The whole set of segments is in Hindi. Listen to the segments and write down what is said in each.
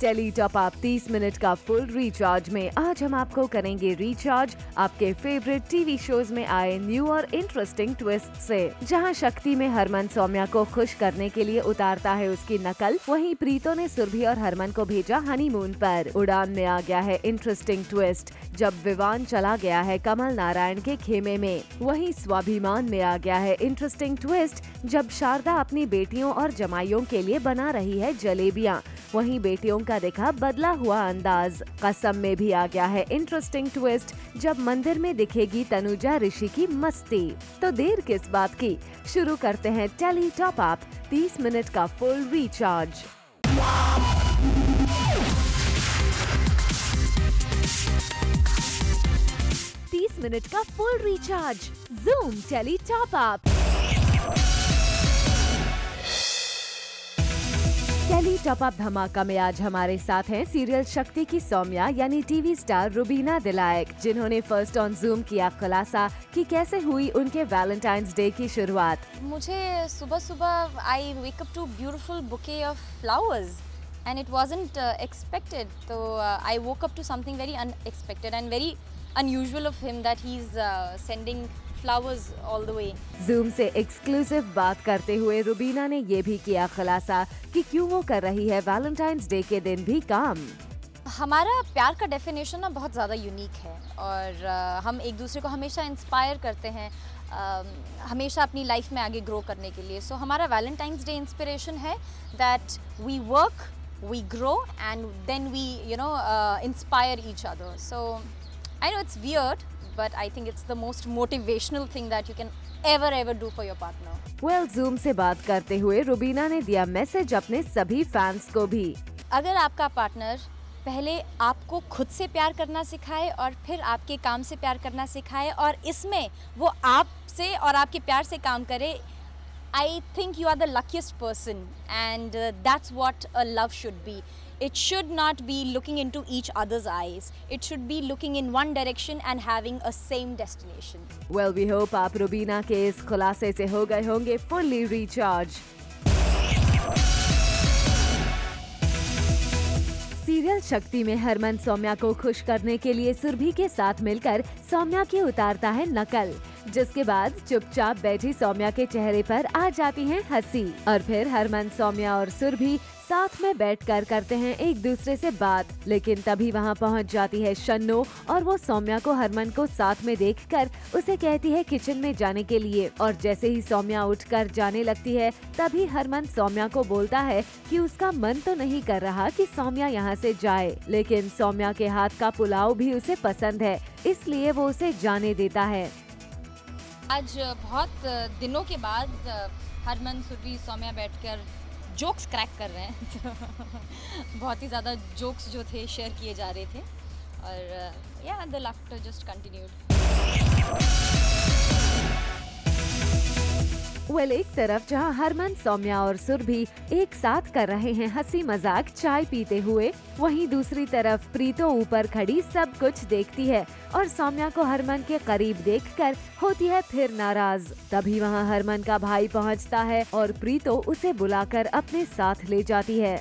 टेली टॉप अप 30 मिनट का फुल रिचार्ज में आज हम आपको करेंगे रिचार्ज आपके फेवरेट टीवी शोज में आए न्यू और इंटरेस्टिंग ट्विस्ट से। जहां शक्ति में हरमन सौम्या को खुश करने के लिए उतारता है उसकी नकल, वहीं प्रीतो ने सुरभि और हरमन को भेजा हनीमून पर। उड़ान में आ गया है इंटरेस्टिंग ट्विस्ट जब विवान चला गया है कमल नारायण के खेमे में। वहीं स्वाभिमान में आ गया है इंटरेस्टिंग ट्विस्ट जब शारदा अपनी बेटियों और जमाइयों के लिए बना रही है जलेबियां। वहीं बेटियों का देखा बदला हुआ अंदाज। कसम में भी आ गया है इंटरेस्टिंग ट्विस्ट जब मंदिर में दिखेगी तनुजा ऋषि की मस्ती। तो देर किस बात की, शुरू करते हैं टेली टॉप अप 30 मिनट का फुल रिचार्ज। मिनट का full recharge zoom tele top up. Tele top up धमाका में आज हमारे साथ हैं सीरियल शक्ति की सौम्या यानी टीवी स्टार रुबीना दिलायक, जिन्होंने फर्स्ट ऑन जूम किया खुलासा कि कैसे हुई उनके वैलेंटाइंस डे की शुरुआत। मुझे सुबह सुबह I wake up to beautiful bouquet of flowers and it wasn't expected, so I woke up to something very unexpected and very unusual of him that he's sending flowers all the way. Zoom से एक्सक्लूसिव बात करते हुए रुबीना ने ये भी किया खुलासा कि क्यों वो कर रही है वैलेंटाइंस डे के दिन भी काम। हमारा प्यार का डेफिनेशन ना बहुत ज़्यादा यूनिक है और हम एक दूसरे को हमेशा इंस्पायर करते हैं, हमेशा अपनी लाइफ में आगे ग्रो करने के लिए। सो हमारा वैलेंटाइंस डे इंस्पिरेशन है that we work, we grow and then we inspire each other. So I know it's weird, but I think it's the most motivational thing that you can ever do for your partner. Well, Zoom से बात करते हुए रुबीना ने दिया मैसेज अपने सभी फैंस को भी। अगर आपका पार्टनर पहले आपको खुद से प्यार करना सिखाए और फिर आपके काम से प्यार करना सिखाए और इसमें वो आपसे और आपके प्यार से काम करे, I think you are the luckiest person, and that's what a love should be. It should not be looking into each other's eyes. It should be looking in one direction and having a same destination. Well, we hope आप रुबीना के इस खुलासे से हो गए होंगे fully recharged. सीरियल शक्ति में हरमन सौम्या को खुश करने के लिए सुरभि के साथ मिलकर सौम्या की उतारता है नकल, जिसके बाद चुपचाप बैठी सौम्या के चेहरे पर आ जाती है हंसी और फिर हरमन, सौम्या और सुरभि साथ में बैठकर करते हैं एक दूसरे से बात। लेकिन तभी वहां पहुंच जाती है शन्नो और वो सौम्या को हरमन को साथ में देखकर उसे कहती है किचन में जाने के लिए। और जैसे ही सौम्या उठकर जाने लगती है तभी हरमन सौम्या को बोलता है कि उसका मन तो नहीं कर रहा कि सौम्या यहाँ से जाए, लेकिन सौम्या के हाथ का पुलाव भी उसे पसंद है, इसलिए वो उसे जाने देता है। आज बहुत दिनों के बाद हरमन, सुरभि, सौम्या बैठकर जोक्स क्रैक कर रहे हैं। बहुत ही ज़्यादा जोक्स जो थे शेयर किए जा रहे थे और या the laughter just continued. Well, एक तरफ जहां हरमन, सौम्या और सुरभि एक साथ कर रहे हैं हंसी मजाक चाय पीते हुए, वहीं दूसरी तरफ प्रीतो ऊपर खड़ी सब कुछ देखती है और सौम्या को हरमन के करीब देखकर होती है फिर नाराज। तभी वहां हरमन का भाई पहुंचता है और प्रीतो उसे बुलाकर अपने साथ ले जाती है।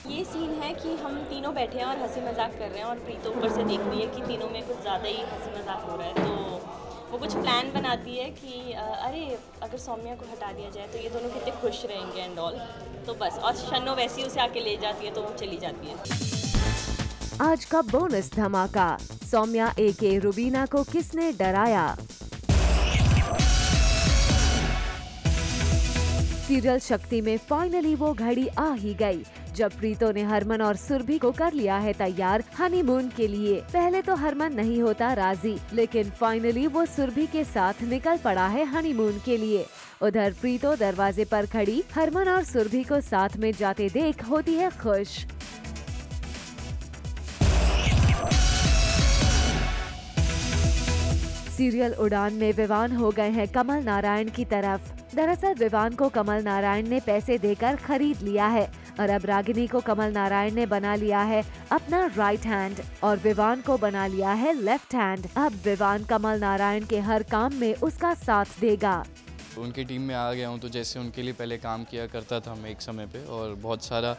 ये सीन है कि हम तीनों बैठे हैं और हंसी मजाक कर रहे हैं और प्रीतो ऊपर से देख रही है कि तीनों में कुछ ज़्यादा ही हंसी मजाक हो रहा है, तो वो कुछ प्लान बनाती है कि अरे अगर सौम्या को हटा दिया जाए तो ये दोनों कितने खुश रहेंगे एंड ऑल। तो बस, और शन्नो वैसे ही उसे आके ले जाती है तो वो चली जाती है। आज का बोनस धमाका, सौम्या एके रुबीना को किसने डराया। सीरियल शक्ति में फाइनली वो घड़ी आ ही गई जब प्रीतो ने हरमन और सुरभि को कर लिया है तैयार हनीमून के लिए। पहले तो हरमन नहीं होता राजी, लेकिन फाइनली वो सुरभि के साथ निकल पड़ा है हनीमून के लिए। उधर प्रीतो दरवाजे पर खड़ी हरमन और सुरभि को साथ में जाते देख होती है खुश। सीरियल उड़ान में विवान हो गए हैं कमल नारायण की तरफ। दरअसल विवान को कमल नारायण ने पैसे देकर खरीद लिया है और अब रागिनी को कमल नारायण ने बना लिया है अपना राइट हैंड और विवान को बना लिया है लेफ्ट हैंड। अब विवान कमल नारायण के हर काम में उसका साथ देगा। उनकी टीम में आ गया हूँ तो जैसे उनके लिए पहले काम किया करता था मैं एक समय पे, और बहुत सारा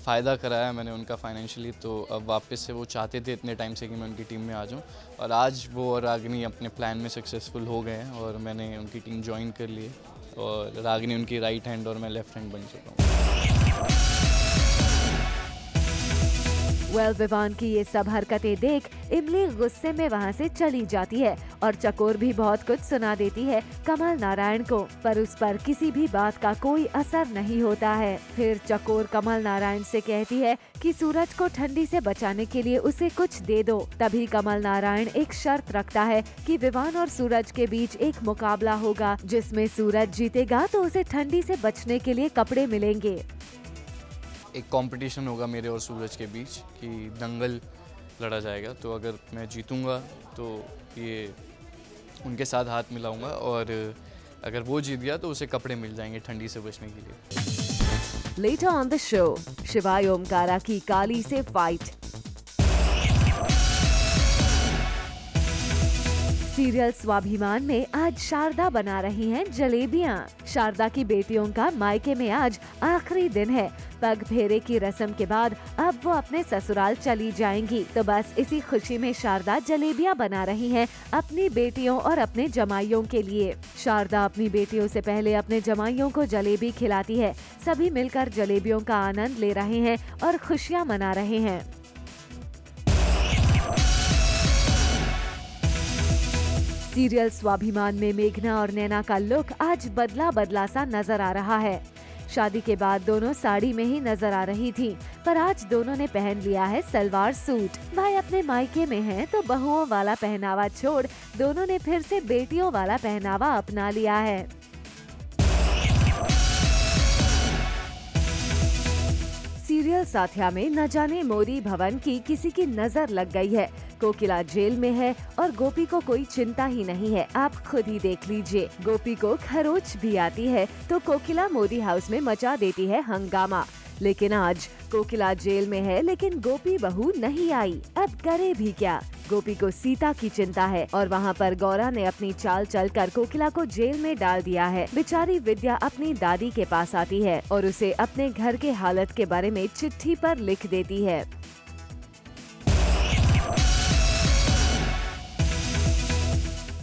फ़ायदा कराया मैंने उनका फाइनेंशियली, तो अब वापस से वो चाहते थे इतने टाइम से कि मैं उनकी टीम में आ जाऊँ, और आज वो और रागिनी अपने प्लान में सक्सेसफुल हो गए हैं और मैंने उनकी टीम ज्वाइन कर ली है, और रागिनी उनकी राइट हैंड और मैं लेफ्ट हैंड बन चुका हूँ। विवान की ये सब हरकतें देख इमली गुस्से में वहाँ से चली जाती है और चकोर भी बहुत कुछ सुना देती है कमल नारायण को, पर उस पर किसी भी बात का कोई असर नहीं होता है। फिर चकोर कमल नारायण से कहती है कि सूरज को ठंडी से बचाने के लिए उसे कुछ दे दो। तभी कमल नारायण एक शर्त रखता है कि विवान और सूरज के बीच एक मुकाबला होगा, जिसमें सूरज जीतेगा तो उसे ठंडी से बचने के लिए कपड़े मिलेंगे। एक कंपटीशन होगा मेरे और सूरज के बीच कि दंगल लड़ा जाएगा, तो अगर मैं जीतूंगा तो ये उनके साथ हाथ मिलाऊंगा, और अगर वो जीत गया तो उसे कपड़े मिल जाएंगे ठंडी से बचने के लिए। Later on the show, शिवाय ओमकारा की काली से फाइट। सीरियल स्वाभिमान में आज शारदा बना रही हैं जलेबियां। शारदा की बेटियों का मायके में आज आखिरी दिन है। पग फेरे की रस्म के बाद अब वो अपने ससुराल चली जाएंगी, तो बस इसी खुशी में शारदा जलेबियां बना रही हैं अपनी बेटियों और अपने जमाइयों के लिए। शारदा अपनी बेटियों से पहले अपने जमाइयों को जलेबी खिलाती है। सभी मिलकर जलेबियों का आनंद ले रहे हैं और खुशियां मना रहे हैं। सीरियल स्वाभिमान में मेघना और नैना का लुक आज बदला बदला सा नजर आ रहा है। शादी के बाद दोनों साड़ी में ही नजर आ रही थी, पर आज दोनों ने पहन लिया है सलवार सूट। भाई अपने मायके में हैं तो बहुओं वाला पहनावा छोड़ दोनों ने फिर से बेटियों वाला पहनावा अपना लिया है। सीरियल साथिया में न जाने मोदी भवन की किसी की नजर लग गई है। कोकिला जेल में है और गोपी को कोई चिंता ही नहीं है। आप खुद ही देख लीजिए, गोपी को खरोच भी आती है तो कोकिला मोदी हाउस में मचा देती है हंगामा। लेकिन आज कोकिला जेल में है लेकिन गोपी बहू नहीं आई। अब करे भी क्या? गोपी को सीता की चिंता है और वहाँ पर गौरा ने अपनी चाल चलकर कोकिला को जेल में डाल दिया है। बेचारी विद्या अपनी दादी के पास आती है और उसे अपने घर के हालत के बारे में चिट्ठी पर लिख देती है।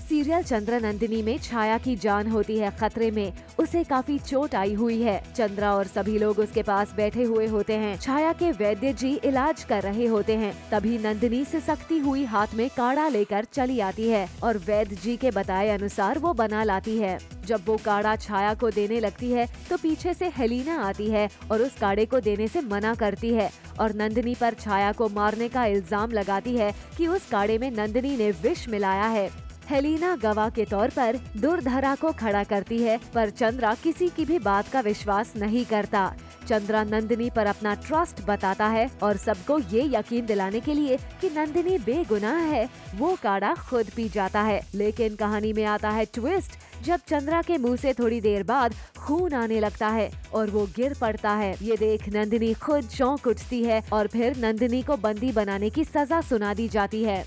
सीरियल चंद्रा नंदिनी में छाया की जान होती है खतरे में। उसे काफी चोट आई हुई है। चंद्रा और सभी लोग उसके पास बैठे हुए होते हैं। छाया के वैद्य जी इलाज कर रहे होते हैं। तभी नंदिनी से सख्ती हुई हाथ में काढ़ा लेकर चली आती है और वैद्य जी के बताए अनुसार वो बना लाती है। जब वो काढ़ा छाया को देने लगती है तो पीछे से हेलीना आती है और उस काढ़े को देने से मना करती है और नंदिनी पर छाया को मारने का इल्जाम लगाती है कि उस काढ़े में नंदिनी ने विष मिलाया है। हेलीना गवाह के तौर पर दुर्धरा को खड़ा करती है, पर चंद्रा किसी की भी बात का विश्वास नहीं करता। चंद्रा नंदिनी पर अपना ट्रस्ट बताता है और सबको ये यकीन दिलाने के लिए कि नंदिनी बेगुनाह है, वो काढ़ा खुद पी जाता है। लेकिन कहानी में आता है ट्विस्ट, जब चंद्रा के मुंह से थोड़ी देर बाद खून आने लगता है और वो गिर पड़ता है। ये देख नंदिनी खुद चौंक उठती है और फिर नंदिनी को बंदी बनाने की सजा सुना दी जाती है।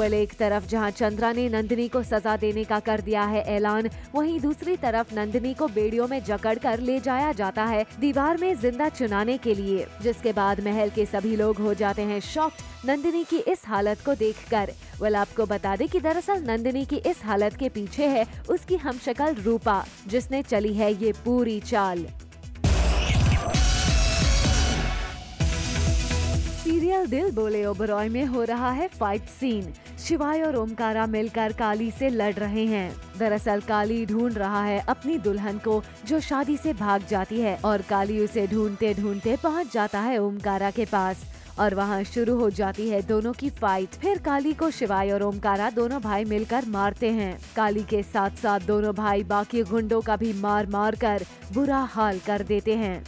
एक तरफ जहां चंद्रा ने नंदिनी को सजा देने का कर दिया है ऐलान, वहीं दूसरी तरफ नंदिनी को बेड़ियों में जकड़कर ले जाया जाता है दीवार में जिंदा चुनाने के लिए, जिसके बाद महल के सभी लोग हो जाते हैं शॉक्ड नंदिनी की इस हालत को देखकर। आपको बता दें कि दरअसल नंदिनी की इस हालत के पीछे है उसकी हमशक्ल रूपा, जिसने चली है ये पूरी चाल। सीरियल दिल बोले ओबरॉय में हो रहा है फाइट सीन। शिवाय और ओमकारा मिलकर काली से लड़ रहे हैं। दरअसल काली ढूंढ रहा है अपनी दुल्हन को जो शादी से भाग जाती है और काली उसे ढूंढते ढूंढते पहुंच जाता है ओमकारा के पास और वहां शुरू हो जाती है दोनों की फाइट। फिर काली को शिवाय और ओमकारा दोनों भाई मिलकर मारते हैं। काली के साथ साथ दोनों भाई बाकी गुंडों का भी मार मार कर बुरा हाल कर देते हैं।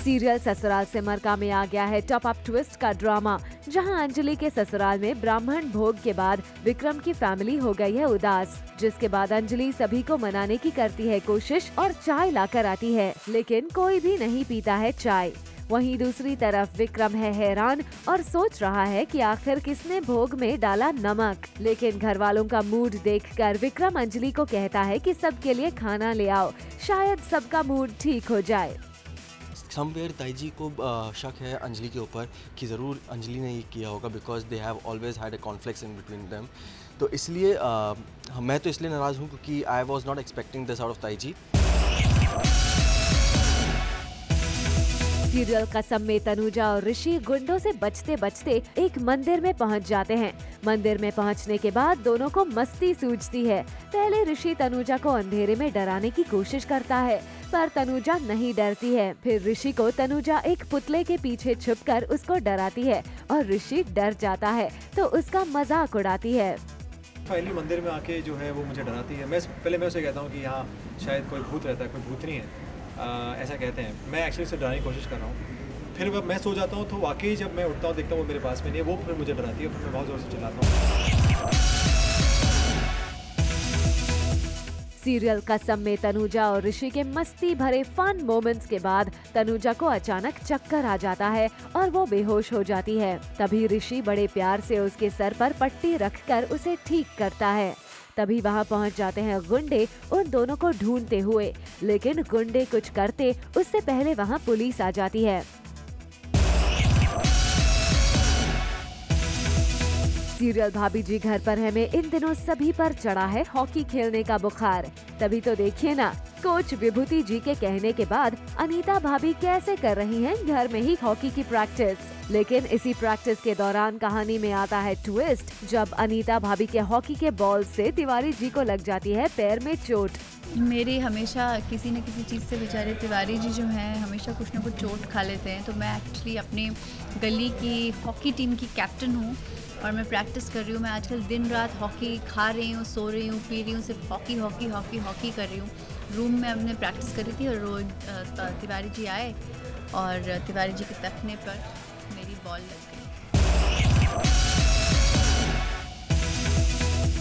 सीरियल ससुराल से मरका में आ गया है टॉप अप ट्विस्ट का ड्रामा, जहां अंजलि के ससुराल में ब्राह्मण भोग के बाद विक्रम की फैमिली हो गई है उदास, जिसके बाद अंजलि सभी को मनाने की करती है कोशिश और चाय लाकर आती है, लेकिन कोई भी नहीं पीता है चाय। वहीं दूसरी तरफ विक्रम है हैरान और सोच रहा है कि आखिर किसने भोग में डाला नमक। लेकिन घर वालों का मूड देखकर विक्रम अंजलि को कहता है कि सबके लिए खाना ले आओ, शायद सबका मूड ठीक हो जाए। समवेयर ताई जी को शक है अंजलि के ऊपर कि ज़रूर अंजलि ने ये किया होगा, because they have always had a conflict in between them. तो इसलिए मैं तो इसलिए नाराज़ हूँ क्योंकि I was not expecting this out of ताई जी। सीरियल कसम में तनुजा और ऋषि गुंडों से बचते बचते एक मंदिर में पहुंच जाते हैं। मंदिर में पहुंचने के बाद दोनों को मस्ती सूझती है। पहले ऋषि तनुजा को अंधेरे में डराने की कोशिश करता है, पर तनुजा नहीं डरती है। फिर ऋषि को तनुजा एक पुतले के पीछे छुपकर उसको डराती है और ऋषि डर जाता है तो उसका मजाक उड़ाती है। फाइनली मंदिर में आके जो है वो मुझे डराती है। मैं उसे कहता हूँ कि यहाँ शायद कोई भूत रहता है, कोई भूतनी है, ऐसा कहते हैं। मैं एक्चुअली उसे डराने की कोशिश कर रहा हूँ। फिर जब मैं सो जाता हूँ तो वाकई जब मैं उठता हूँ देखता हूँ वो मेरे पास में नहीं है, वो फिर मुझे डराती है, फिर मैं बहुत ज़ोर से चिल्लाता हूँ। सीरियल कसम में तनुजा और ऋषि के मस्ती भरे फन मोमेंट्स के बाद तनुजा को अचानक चक्कर आ जाता है और वो बेहोश हो जाती है। तभी ऋषि बड़े प्यार से उसके सर पर पट्टी रखकर उसे ठीक करता है। तभी वहाँ पहुँच जाते हैं गुंडे उन दोनों को ढूंढते हुए, लेकिन गुंडे कुछ करते उससे पहले वहाँ पुलिस आ जाती है। सीरियल भाभी जी घर पर है में इन दिनों सभी पर चढ़ा है हॉकी खेलने का बुखार। तभी तो देखिए ना, कोच विभूति जी के कहने के बाद अनीता भाभी कैसे कर रही हैं घर में ही हॉकी की प्रैक्टिस। लेकिन इसी प्रैक्टिस के दौरान कहानी में आता है ट्विस्ट, जब अनीता भाभी के हॉकी के बॉल से तिवारी जी को लग जाती है पैर में चोट। मेरी हमेशा किसी न किसी चीज़ से बेचारे तिवारी जी जो हैं हमेशा कुछ न कुछ चोट खा लेते हैं। तो मैं एक्चुअली अपने गली की हॉकी टीम की कैप्टन हूँ और मैं प्रैक्टिस कर रही हूँ। मैं आजकल दिन रात हॉकी खा रही हूँ, सो रही हूँ, पी रही हूँ, सिर्फ हॉकी हॉकी हॉकी हॉकी कर रही हूँ। रूम में हमने प्रैक्टिस करी थी और रोज तिवारी जी आए और तिवारी जी के तकने पर मेरी बॉल लग गई।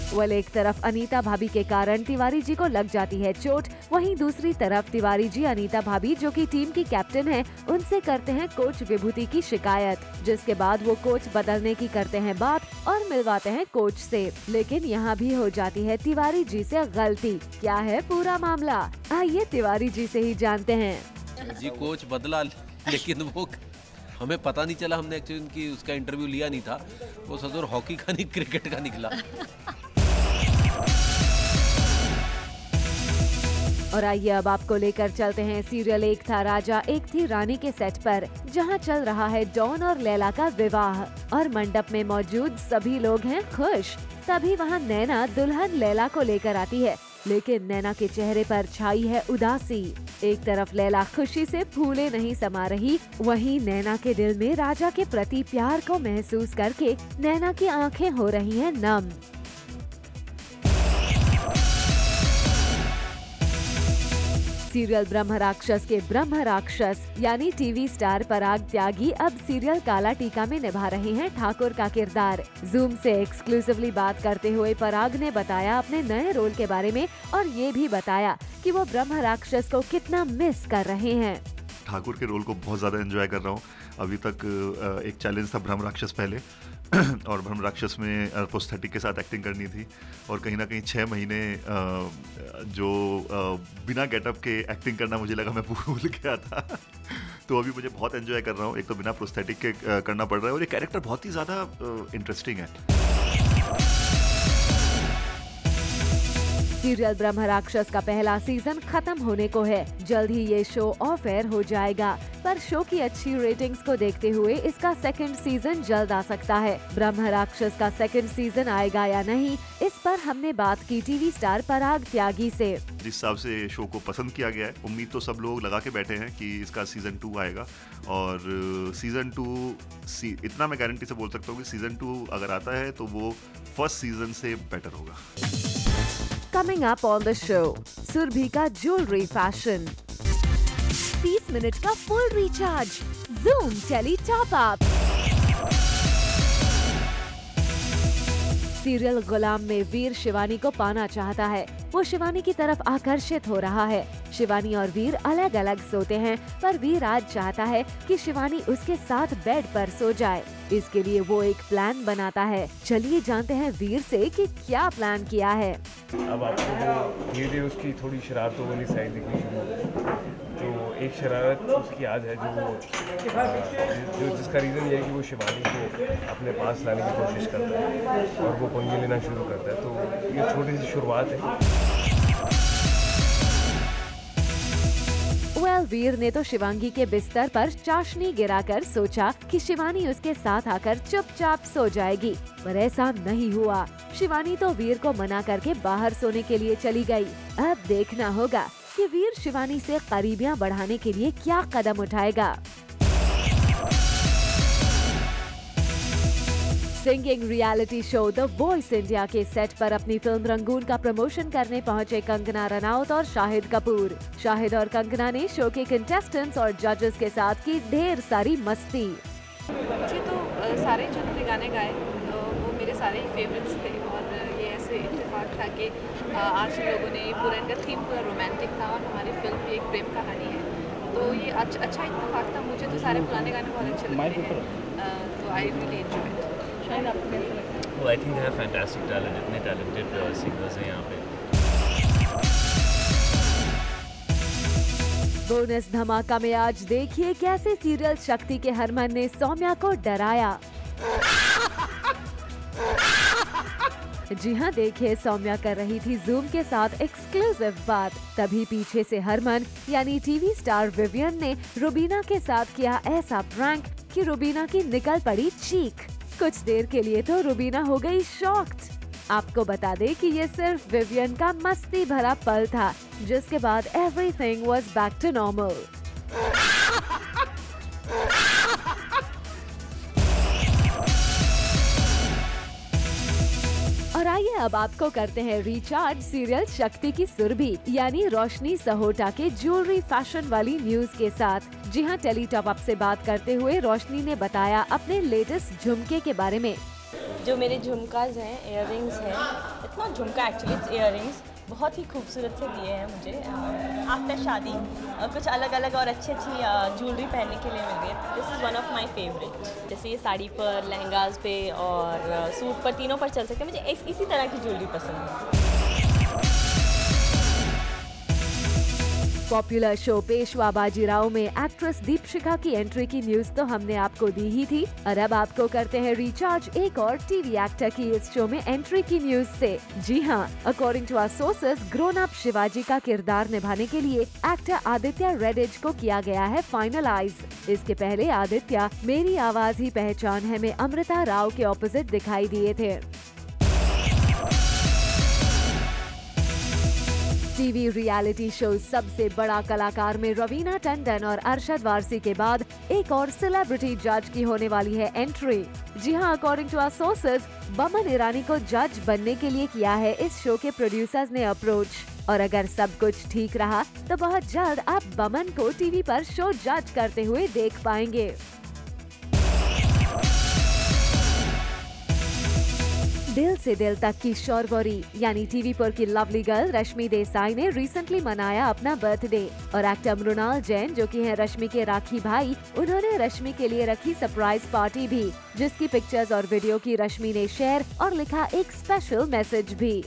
वेल, एक तरफ अनीता भाभी के कारण तिवारी जी को लग जाती है चोट, वहीं दूसरी तरफ तिवारी जी अनीता भाभी जो कि टीम की कैप्टन है उनसे करते हैं कोच विभूति की शिकायत, जिसके बाद वो कोच बदलने की करते हैं बात और मिलवाते हैं कोच से। लेकिन यहाँ भी हो जाती है तिवारी जी से गलती। क्या है पूरा मामला, आइए तिवारी जी से ही जानते हैं। जी कोच बदला, लेकिन वो हमें पता नहीं चला, हमने एक्चुअली उनकी उसका इंटरव्यू लिया नहीं था, वो सदर हॉकी का नहीं क्रिकेट का निकला। और आइए अब आपको लेकर चलते हैं सीरियल एक था राजा एक थी रानी के सेट पर, जहां चल रहा है डॉन और लैला का विवाह और मंडप में मौजूद सभी लोग हैं खुश। तभी वहां नैना दुल्हन लैला को लेकर आती है, लेकिन नैना के चेहरे पर छाई है उदासी। एक तरफ लैला खुशी से फूले नहीं समा रही, वहीं नैना के दिल में राजा के प्रति प्यार को महसूस करके नैना की आंखें हो रही हैं नम। सीरियल ब्रह्म राक्षस के ब्रह्म राक्षस यानी टीवी स्टार पराग त्यागी अब सीरियल काला टीका में निभा रहे हैं ठाकुर का किरदार। जूम से एक्सक्लूसिवली बात करते हुए पराग ने बताया अपने नए रोल के बारे में और ये भी बताया कि वो ब्रह्म राक्षस को कितना मिस कर रहे हैं। ठाकुर के रोल को बहुत ज़्यादा एंजॉय कर रहा हूँ। अभी तक एक चैलेंज था ब्रह्म राक्षस पहले और ब्रह्म राक्षस में प्रोस्थेटिक के साथ एक्टिंग करनी थी और कहीं ना कहीं 6 महीने जो बिना गेटअप के एक्टिंग करना मुझे लगा मैं भूल गया था। तो अभी मुझे बहुत एंजॉय कर रहा हूँ। एक तो बिना प्रोस्थेटिक के करना पड़ रहा है और ये कैरेक्टर बहुत ही ज़्यादा इंटरेस्टिंग है। सीरियल ब्रह्म राक्षस का पहला सीजन खत्म होने को है, जल्द ही ये शो ऑफ एयर हो जाएगा, पर शो की अच्छी रेटिंग्स को देखते हुए इसका सेकंड सीजन जल्द आ सकता है। ब्रह्म राक्षस का सेकंड सीजन आएगा या नहीं, इस पर हमने बात की टीवी स्टार पराग त्यागी से। जिस हिसाब से शो को पसंद किया गया है, उम्मीद तो सब लोग लगा के बैठे हैं कि इसका सीजन 2 आएगा और सीजन 2 इतना मैं गारंटी से बोल सकता हूँ कि सीजन 2 अगर आता है तो वो फर्स्ट सीजन से बेटर होगा। Coming up on the show, Surabhi का ज्वेलरी फैशन, 30 मिनट का full recharge, Zoom tele top up, serial Gulaam में वीर शिवानी को पाना चाहता है, वो शिवानी की तरफ आकर्षित हो रहा है। शिवानी और वीर अलग अलग सोते हैं, पर वीर आज चाहता है कि शिवानी उसके साथ बेड पर सो जाए। इसके लिए वो एक प्लान बनाता है। चलिए जानते हैं वीर से कि क्या प्लान किया है। अब आपको धीरे धीरे उसकी थोड़ी शरारतों वाली साइड दिखनी शुरू होगी। तो एक शरारत उसकी आज है जो जिसका रीज़न ये है कि वो शिवानी को अपने पास लाने की कोशिश करता है और वो पंगे लेना शुरू करता है। तो ये छोटी सी शुरुआत है। वीर ने तो शिवांगी के बिस्तर पर चाशनी गिराकर सोचा कि शिवानी उसके साथ आकर चुपचाप सो जाएगी, पर ऐसा नहीं हुआ। शिवानी तो वीर को मना करके बाहर सोने के लिए चली गई। अब देखना होगा कि वीर शिवानी से करीबियां बढ़ाने के लिए क्या कदम उठाएगा। Singing reality show the voice India के सेट पर अपनी फिल्म रंगून का प्रमोशन करने पहुंचे कंगना रनौत और शाहिद कपूर। शाहिद और कंगना ने शो के कंटेस्टेंट्स और जजेस के साथ की ढेर सारी मस्ती। मुझे तो सारे जो उन्होंने गाने गाए वो मेरे सारे ही फेवरेट्स थे और ये ऐसे इत्तेफाक था कि आज लोगों ने पूरा इनका थीम पूरा रोमांटिक था और हमारी फिल्म भी एक प्रेम कहानी है, तो ये अच्छा इत्तेफाक था। मुझे तो सारे पुराने गाने बहुत अच्छे लगते हैं, तो आई रियली एंजॉय इट। शायद आपको कैसा लगता है? I think they have fantastic talent, इतने टैलेंटेड सिंगर्स हैं यहाँ पे। बोनस धमाका में आज देखिए कैसे सीरियल शक्ति के हरमन ने सौम्या को डराया। जी हाँ, देखिए सौम्या कर रही थी जूम के साथ एक्सक्लूसिव बात, तभी पीछे से हरमन यानी टीवी स्टार विवियन ने रुबीना के साथ किया ऐसा प्रैंक कि रुबीना की निकल पड़ी चीख। कुछ देर के लिए तो रुबीना हो गई शॉक्ड। आपको बता दें कि ये सिर्फ विवियन का मस्ती भरा पल था, जिसके बाद everything was back to normal. और आइए अब आपको करते हैं रिचार्ज सीरियल शक्ति की सुरभि यानी रोशनी सहोटा के ज्वेलरी फैशन वाली न्यूज के साथ। जी हाँ, टेली टॉप अप से बात करते हुए रोशनी ने बताया अपने लेटेस्ट झुमके के बारे में। जो मेरे झुमकाज हैं, इयररिंग्स हैं, इतना झुमका एक्चुअली इट्स इयररिंग्स बहुत ही खूबसूरत से दिए हैं मुझे आफ्टर शादी। कुछ अलग अलग और अच्छी ज्वेलरी पहनने के लिए मिल गई। This is one of my favourite. जैसे ये साड़ी पर, लहंगाज पे और सूट पर, तीनों पर चल सकते हैं। मुझे इसी तरह की ज्वेलरी पसंद है। पॉपुलर शो पेशवा बाजीराव में एक्ट्रेस दीपशिखा की एंट्री की न्यूज तो हमने आपको दी ही थी, और अब आपको करते हैं रिचार्ज एक और टीवी एक्टर की इस शो में एंट्री की न्यूज से। जी हाँ, according to our sources, grown up Shivaji का किरदार निभाने के लिए एक्टर आदित्य रेडिज को किया गया है फाइनलाइज। इसके पहले आदित्य मेरी आवाज ही पहचान है में अमृता राव के ऑपोजिट दिखाई दिए थे। टीवी रियलिटी शो सबसे बड़ा कलाकार में रवीना टंडन और अरशद वारसी के बाद एक और सेलिब्रिटी जज की होने वाली है एंट्री। जी हाँ, according to our sources, Boman Irani को जज बनने के लिए किया है इस शो के प्रोड्यूसर्स ने अप्रोच, और अगर सब कुछ ठीक रहा तो बहुत जल्द आप बमन को टीवी पर शो जज करते हुए देख पाएंगे। दिल से दिल तक की शौरवरी यानी टीवी पर की लवली गर्ल रश्मि देसाई ने रिसेंटली मनाया अपना बर्थडे, और एक्टर मृणाल जैन जो कि हैं रश्मि के राखी भाई, उन्होंने रश्मि के लिए रखी सरप्राइज पार्टी भी, जिसकी पिक्चर्स और वीडियो की रश्मि ने शेयर और लिखा एक स्पेशल मैसेज भी।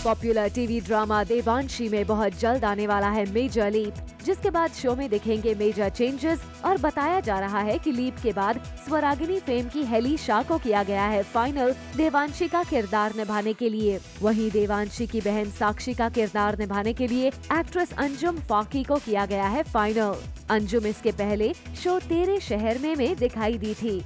पॉपुलर टीवी ड्रामा देवांशी में बहुत जल्द आने वाला है मेजर लीप, जिसके बाद शो में दिखेंगे मेजर चेंजेस, और बताया जा रहा है कि लीप के बाद स्वरागिनी फेम की हेली शाह को किया गया है फाइनल देवांशी का किरदार निभाने के लिए। वहीं देवांशी की बहन साक्षी का किरदार निभाने के लिए एक्ट्रेस अंजुम फाकी को किया गया है फाइनल। अंजुम इसके पहले शो तेरे शहर में दिखाई दी थी।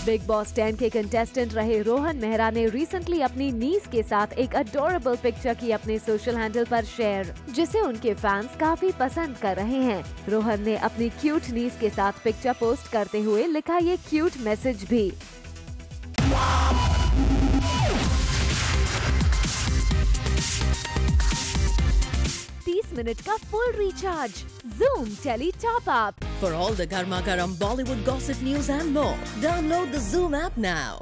बिग बॉस 10 के कंटेस्टेंट रहे रोहन मेहरा ने रिसेंटली अपनी नीस के साथ एक अडोरेबल पिक्चर की अपने सोशल हैंडल पर शेयर, जिसे उनके फैंस काफी पसंद कर रहे हैं। रोहन ने अपनी क्यूट नीस के साथ पिक्चर पोस्ट करते हुए लिखा ये क्यूट मैसेज भी। मिनट का full recharge. Zoom Tele Top Up। For all the Garma Garam Bollywood gossip news and more, download the Zoom app now.